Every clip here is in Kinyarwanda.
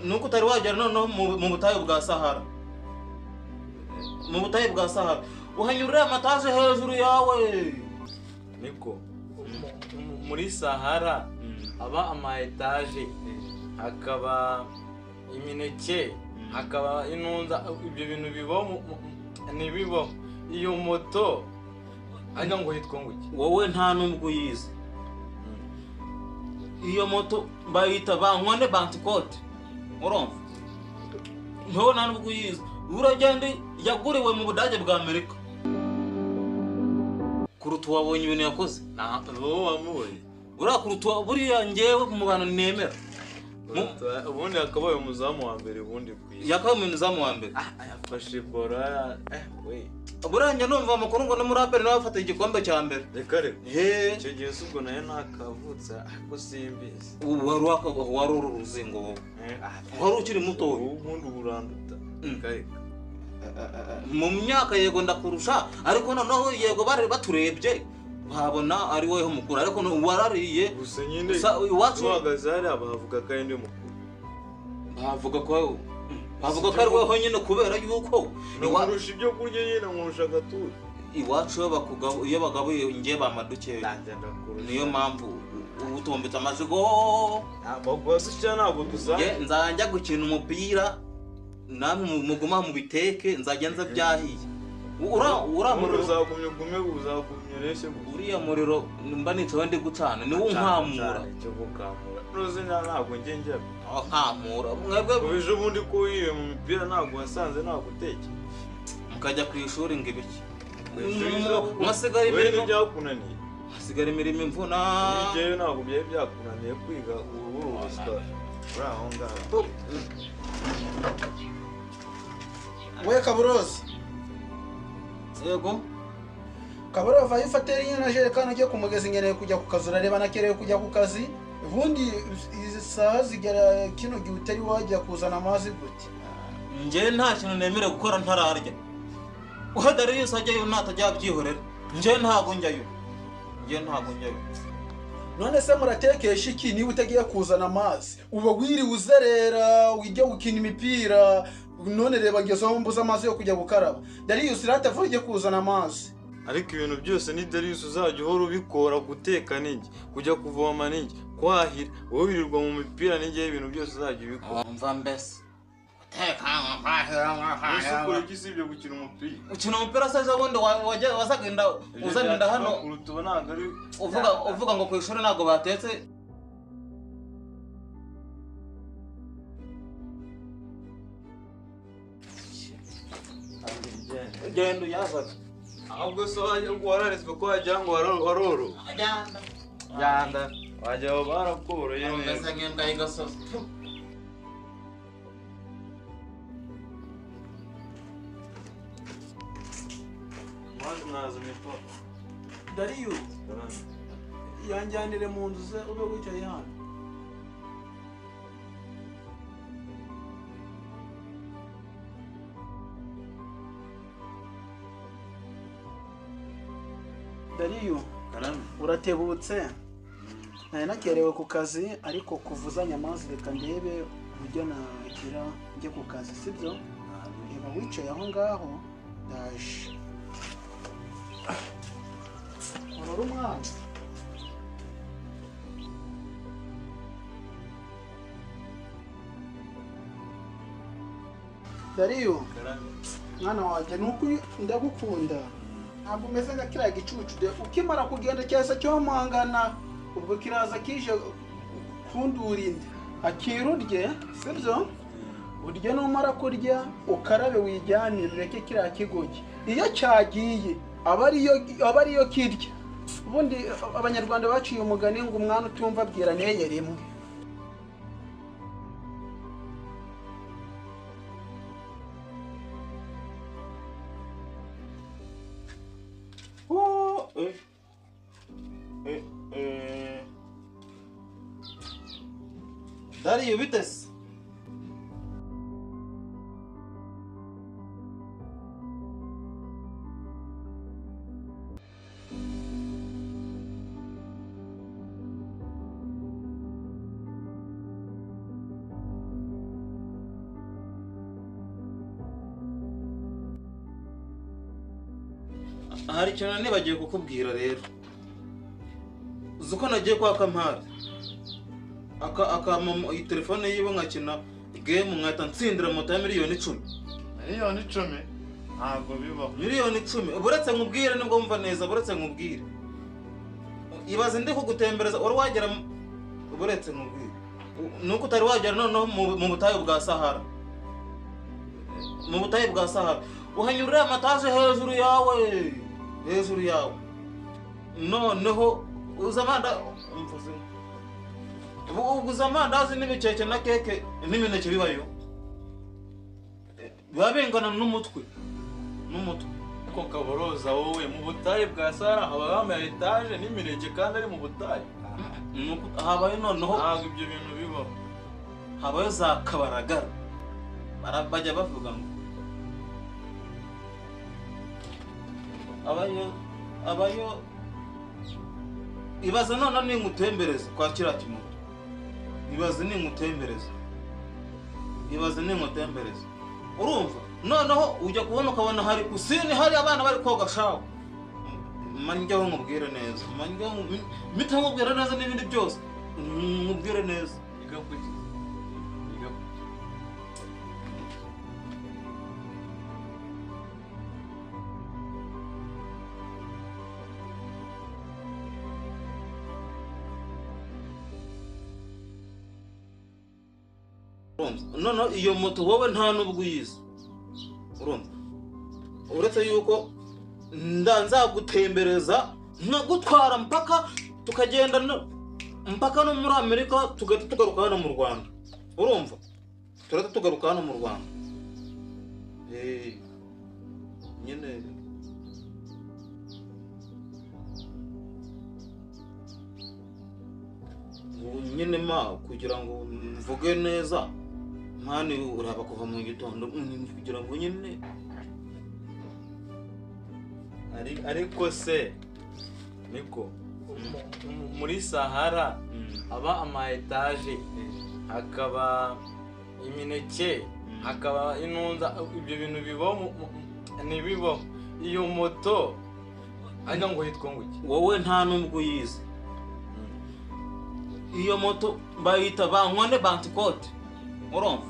nuko utari wagera noneho mu butayu bwa Sahara. Mu butayu bwa Sahara uhanyurira amataje hejuru yawe. Niko muri Sahara aba ama etage hakaba imineke hakaba inunza ibyo bintu bibaho nibibaho. Iyo moto ajya ngo hitwa nguki wowe nta nubwo uyizi. Iyo moto bayita Bankwane Banticote urumva nto nta nubwo uyizi. Uragenda yaguriwe mu Budage bwa Amerika. Kuruta wabonye ibintu yakoze na bo wamubonye urakuruta buriya ngewe mu bantu nemera. Ubundi akabaye umuzamu wa mbere ubundi kwiye Yakabaye umuzamu wa mbere. Yafashe bora we buranya numva amakuru ngo n'umuraperi nawe afata igikombe cya mbere. Reka icyo gihe ubwo nayo nakavutse ariko simbizi. Wari uruzingo wowe wari ukiri muto ubundi uburanduta. Mu myaka yego ndakurusha ariko noneho yego bari baturebye babona ari wowe mukuru ariko warariye gusa nyine iwacu bahagaze hari abavuga ko ari ndi mukuru. bavuga ko ari wowe nyine kubera yuko nkurusha ibyo kurya nyine nkurusha agaturi. Iwacu iyo bagabuye ngiye bamaduke niyo mpamvu ubutombetse amazigo bagwase cyane ntabwo tuzanye nzajya gukina umupira namwe muguma mu biteke nzajya nza byahiye. Uramuriro uzagumye reshe uriya muriro mba nicaye ndi gucana niwo unkamura cyo gukamura noze ntabwo njye nkamura mwebwe ubije ubundi ko yiwe mu mupira ntabwo wasanze naguteke mukajya ku ishuri ngo ibiki mwasigara imirimo byakunaniye hasigara imirimo imvuna njyewe ntabwo byari byakunaniye kwiga ubu ruswa uri aho ngaho. We Kaburozi yego Kaburozi vayo ufatira nyine na jerekani ugiye ku mugezi ngeneye kujya ku kazi urareba nakereye kujya ku kazi ubundi izi saha zigera kino gihe utari wajya kuzana amazi gute. Njye nta kintu nemere gukora ntararya uhadari yose ajyayo natajya byihorera njye ntago njyayo none se muratekesha iki niba utagiye kuzana amazi uba wiriwe uzerera ujya gukina imipira none reba ngezeho mbuza amazi yo kujya gukaraba Darius ratavuye kuzana amazi. Ariko ibintu byose ni Darius uzajya uhora ubikora guteka n'ingi kujya kuvoma n'ingi kwahira wowe wirirwa mu mipira n'ingi ibintu byose uzajya ubikora. Umva mbese uteka nkahira ukora iki sibyo gukina umupira ukina umupira se ubundi wazagenda uzanenda hano uvuga ngo ku ishuri ntabwo batetse. Genda uyazaga ahubwo so wararetswe ko wagira ngo waroro jyanda wajya aho barakoroye neza nk'imbwa y'igasozi. mwaza mipo Darius yanjyanire mu nzu ze ube wicaye hano. Darius uratebutse nari nakerewe ku kazi ariko kuvuzanya amazi reka ndebe uburyo nagira njye ku kazi sibyo. Reba wicaye aho ngaho ndaje urora umwana. Darius mwana wanjye nuko ndagukunda ntabwo umeze nka kiriya gicucu de ukimara kugenda cyahise cyompangana ubwo kiraza kije kundura inda akira urye sibyo urye numara kurya ukarabe wijyanire ureke kiriya kigogi iyo cyagiye aba ariyo kirya. Ubundi abanyarwanda baciye umugani ngo umwana utumva abwira neye rimwe. Darius bitese hari ikintu nibagiye kukubwira rero. Uzuko nagiye kwa Kampari. Iyi telefone yiwe nkakina game nkahita ntsindira moto ya miliyoni 10. Miliyoni 10 ntabwo bibaho. Miliyoni 10 buretse nkubwire nibwo mva neza buretse nkubwire. Ibaze ndi kugutembereza uri wagera buretse nkubwire. Nuko utari wagera noneho mu butayu bwa Sahara. Mu butayu bwa Sahara uhanyurira amataje hejuru yawe. Hejuru yawe. Noneho uzamanda umvuze. Uzamandazi n'ibicece na keke n'imineke bibayo. Babengana n'umutwe. Ko kaboroza wowe mu butayu bwa Sahara haba ama etage n'imineke kandi ari mu butayu. Habaye noneho ntabwo ibyo bintu bibaho. Habaye za kabaragara. Barabajya bavuga ngo abayo ibaze none ningutembereza kwa kira kimoto. Ibaze ningutembereza. Urumva? Noneho ujya kubona ukabona hari kusini hari abana bari koga shawo. Manjyaho nkubwire neza. Mita nkubwire neza n'ibindi byose. Nkubwire neza. Igakuki. Nono iyo moto wowe nta nubwo uyizi. Urumva? Uretse yuko nzagutembereza nkagutwara mpaka tukagenda mpaka no muri Amerika tugahita tugaruka hano mu Rwanda. Urumva? Turata tugaruka hano mu Rwanda. Nyine nyine kugira ngo mvuge neza mani uraba kuva mu gitondo kugira ngo nyine ariko se niko muri Sahara aba ama etage hakaba imineke hakaba inunza ibyo bintu bibaho nibibaho. Iyo moto ajya ngo hitwa nguki wowe nta nubwo uyizi. Iyo moto bayita Bankwande Bantikot. Urumva?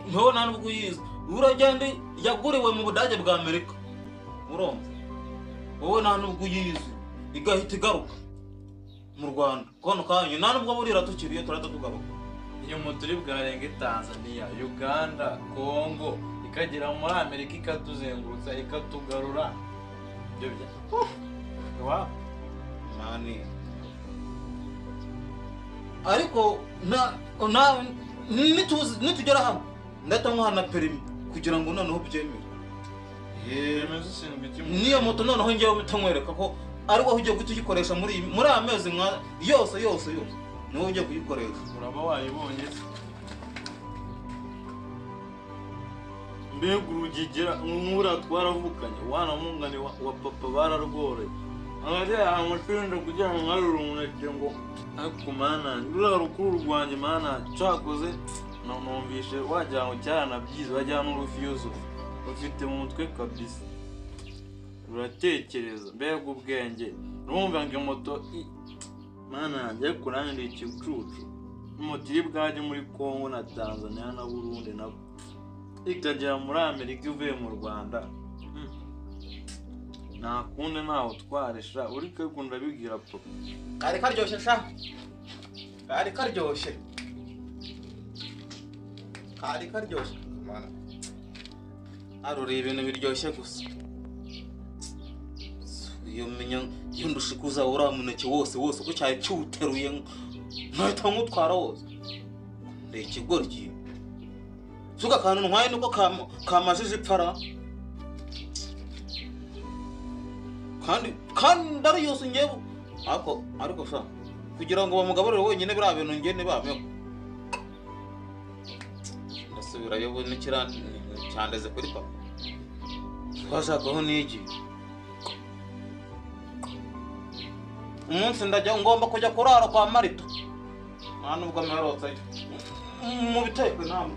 Nto nta nubwo uyizi. Uragenda yaguriwe mu Budage bwa Amerika. Urumva? Wowe nta nubwo uyizi. Igahita igaruka mu Rwanda. Kono kanya nta nubwo burira tukiriye turata tugaruka. Iyo moto iri bwarenge Tanzania, Uganda, Congo ikagera muri Amerika ikatuzengurutsa ikatugarura. Ibyo bya. Wow. Mani. Ariko nitugera hano ndatamwa na perimi kugira ngo noneho byemere. Niyo moto noneho ngiye bitanywereka ko ari wowe ugiye kugikoresha muri amezi yose niwo ugiye kuyikoresha. Uraba wayibonye mbega urugigera nk'ura twaravukanye wana mungane wa papa bararwore angajya amushinja kugira ngo ngarure umuneke ngo ariko mana rura rukuru rwanjye mana cyakoze numvishe wajya ngo cyana byiza wajya n'urufiyozo ufite mu mutwe kabisa uratekereza mbega ubwenge urumva ngo moto mana njye kurangirira ikicucu moto iri bwaje muri Congo na Tanzania na Burundi na ikagera muri Amerika ivuye mu Rwanda nakunde naho twaresha uri kwikunda bigira po kari karyoshye sha kari karyoshye mana aruri ibintu biryoshye gusa iyo menya yundushikuza uramuneke wose uko cyaye cyuteruye nkahita nkutwara wose ndekigoryi suka kantu ntwaye nuko kamajije ipfara kandi ari yose ngewe ariko sha kugira ngo bamugaburire wenyine bira bintu ngene bameho ndasubira yo n'ikirandi cyandeze kuri papa twashakaho n'igi umunsi ndajya ngomba kujya kurara kwa Marita nta nubwo mperotse mu bitekwe namwe